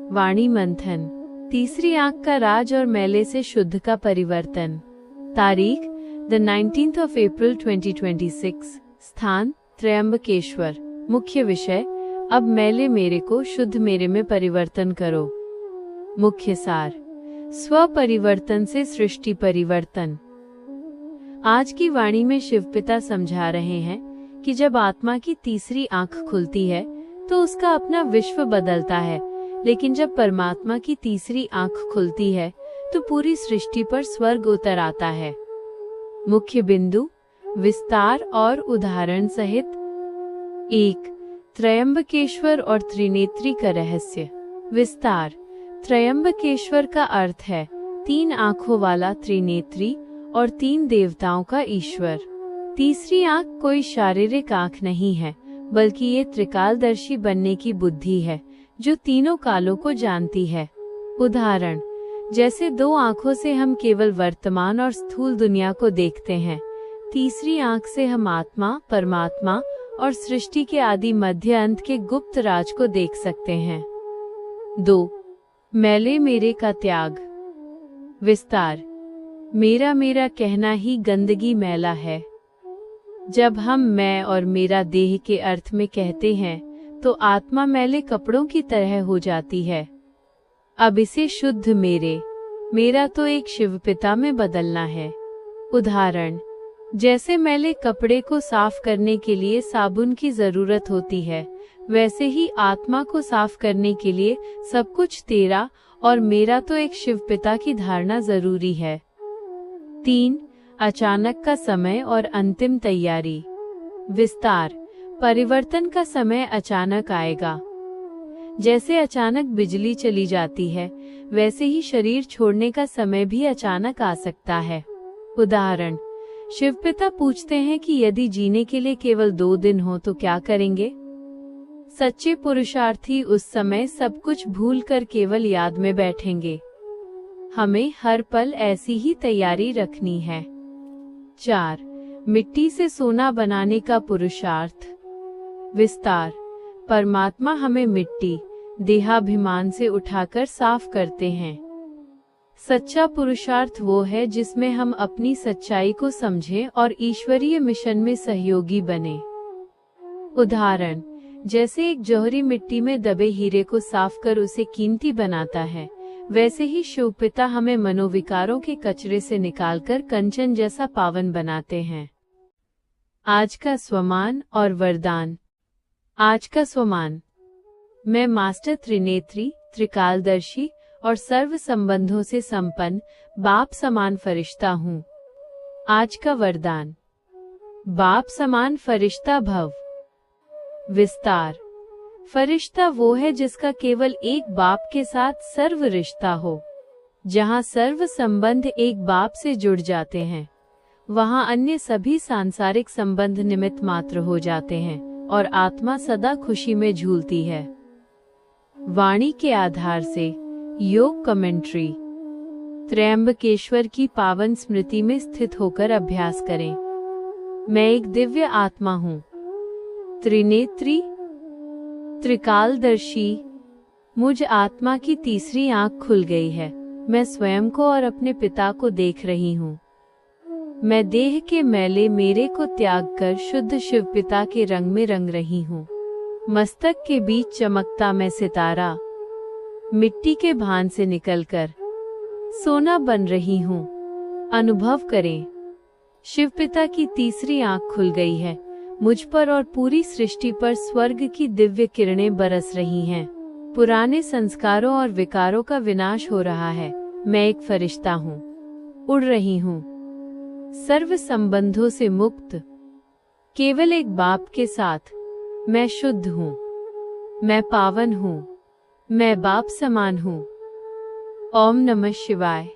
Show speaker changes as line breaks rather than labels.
वाणी मंथन, तीसरी आंख का राज और मैले से शुद्ध का परिवर्तन। तारीख द 19th of April 2026। स्थान त्र्यंबकेश्वर। मुख्य विषय, अब मैले मेरे को शुद्ध मेरे में परिवर्तन करो। मुख्य सार, स्व परिवर्तन से सृष्टि परिवर्तन। आज की वाणी में शिवपिता समझा रहे हैं कि जब आत्मा की तीसरी आंख खुलती है तो उसका अपना विश्व बदलता है, लेकिन जब परमात्मा की तीसरी आंख खुलती है तो पूरी सृष्टि पर स्वर्ग उतर आता है। मुख्य बिंदु, विस्तार और उदाहरण सहित। 1. त्र्यंबकेश्वर और त्रिनेत्री का रहस्य। विस्तार। त्र्यंबकेश्वर का अर्थ है 3 आंखों वाला त्रिनेत्री और 3 देवताओं का ईश्वर। तीसरी आंख कोई शारीरिक आंख नहीं है, बल्कि ये त्रिकालदर्शी बनने की बुद्धि है जो तीनों कालों को जानती है। उदाहरण, जैसे 2 आंखों से हम केवल वर्तमान और स्थूल दुनिया को देखते हैं, तीसरी आंख से हम आत्मा, परमात्मा और सृष्टि के आदि मध्य अंत के गुप्त राज को देख सकते हैं। 2. मैले मेरे का त्याग। विस्तार। मेरा मेरा कहना ही गंदगी मैला है। जब हम मैं और मेरा देह के अर्थ में कहते हैं तो आत्मा मैले कपड़ों की तरह हो जाती है। अब इसे शुद्ध मेरा तो एक शिवपिता में बदलना है। उदाहरण, जैसे मैले कपड़े को साफ करने के लिए साबुन की जरूरत होती है, वैसे ही आत्मा को साफ करने के लिए सब कुछ तेरा और मेरा तो एक शिवपिता की धारणा जरूरी है। 3. अचानक का समय और अंतिम तैयारी। विस्तार। परिवर्तन का समय अचानक आएगा। जैसे अचानक बिजली चली जाती है, वैसे ही शरीर छोड़ने का समय भी अचानक आ सकता है। उदाहरण, शिवपिता पूछते हैं कि यदि जीने के लिए केवल 2 दिन हो तो क्या करेंगे? सच्चे पुरुषार्थी उस समय सब कुछ भूलकर केवल याद में बैठेंगे। हमें हर पल ऐसी ही तैयारी रखनी है। 4. मिट्टी से सोना बनाने का पुरुषार्थ। विस्तार। परमात्मा हमें मिट्टी, देहाभिमान से उठाकर साफ करते हैं। सच्चा पुरुषार्थ वो है जिसमें हम अपनी सच्चाई को समझें और ईश्वरीय मिशन में सहयोगी बने। उदाहरण, जैसे एक जौहरी मिट्टी में दबे हीरे को साफ कर उसे कीमती बनाता है, वैसे ही शिवपिता हमें मनोविकारों के कचरे से निकालकर कंचन जैसा पावन बनाते हैं। आज का स्वमान और वरदान। आज का स्वमान। मैं मास्टर त्रिनेत्री, त्रिकालदर्शी और सर्व संबंधों से संपन्न बाप समान फरिश्ता हूँ। आज का वरदान, बाप समान फरिश्ता भव। विस्तार। फरिश्ता वो है जिसका केवल एक बाप के साथ सर्व रिश्ता हो। जहाँ सर्व संबंध एक बाप से जुड़ जाते हैं, वहाँ अन्य सभी सांसारिक संबंध निमित्त मात्र हो जाते हैं और आत्मा सदा खुशी में झूलती है। वाणी के आधार से योग कमेंट्री। त्र्यंबकेश्वर की पावन स्मृति में स्थित होकर अभ्यास करें। मैं एक दिव्य आत्मा हूँ, त्रिनेत्री, त्रिकालदर्शी। मुझ आत्मा की तीसरी आंख खुल गई है। मैं स्वयं को और अपने पिता को देख रही हूँ। मैं देह के मैले मेरे को त्याग कर शुद्ध शिव पिता के रंग में रंग रही हूँ। मस्तक के बीच चमकता मैं सितारा, मिट्टी के भान से निकलकर सोना बन रही हूँ। अनुभव करें, शिव पिता की तीसरी आंख खुल गई है। मुझ पर और पूरी सृष्टि पर स्वर्ग की दिव्य किरणें बरस रही हैं। पुराने संस्कारों और विकारों का विनाश हो रहा है। मैं एक फरिश्ता हूँ, उड़ रही हूँ, सर्व संबंधों से मुक्त, केवल एक बाप के साथ। मैं शुद्ध हूँ, मैं पावन हूँ, मैं बाप समान हूँ। ओम नमः शिवाय।